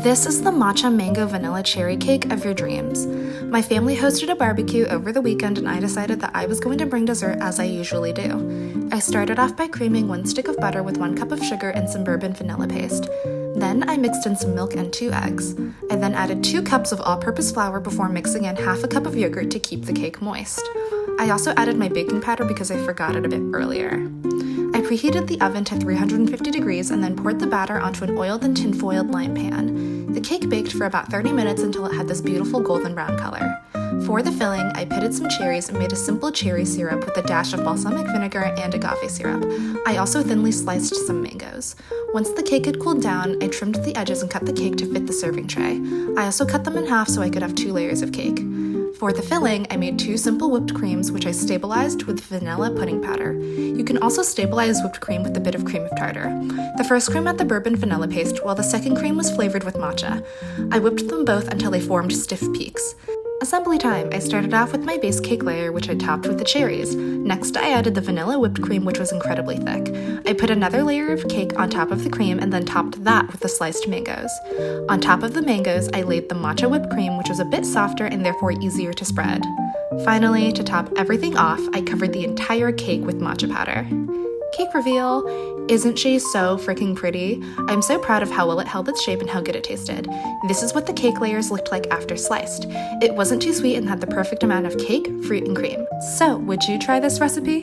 This is the matcha mango vanilla cherry cake of your dreams. My family hosted a barbecue over the weekend and I decided that I was going to bring dessert as I usually do. I started off by creaming 1 stick of butter with 1 cup of sugar and some bourbon vanilla paste. Then I mixed in some milk and 2 eggs. I then added 2 cups of all-purpose flour before mixing in half a cup of yogurt to keep the cake moist. I also added my baking powder because I forgot it a bit earlier. I preheated the oven to 350 degrees and then poured the batter onto an oiled and tin-foiled lime pan. The cake baked for about 30 minutes until it had this beautiful golden brown color. For the filling, I pitted some cherries and made a simple cherry syrup with a dash of balsamic vinegar and agave syrup. I also thinly sliced some mangoes. Once the cake had cooled down, I trimmed the edges and cut the cake to fit the serving tray. I also cut them in half so I could have 2 layers of cake. For the filling, I made 2 simple whipped creams, which I stabilized with vanilla pudding powder. You can also stabilize whipped cream with a bit of cream of tartar. The first cream had the bourbon vanilla paste, while the second cream was flavored with matcha. I whipped them both until they formed stiff peaks. Assembly time! I started off with my base cake layer, which I topped with the cherries. Next, I added the vanilla whipped cream, which was incredibly thick. I put another layer of cake on top of the cream and then topped that with the sliced mangoes. On top of the mangoes, I laid the matcha whipped cream, which was a bit softer and therefore easier to spread. Finally, to top everything off, I covered the entire cake with matcha powder. Cake reveal! Isn't she so freaking pretty? I'm so proud of how well it held its shape and how good it tasted. This is what the cake layers looked like after sliced. It wasn't too sweet and had the perfect amount of cake, fruit, and cream. So, would you try this recipe?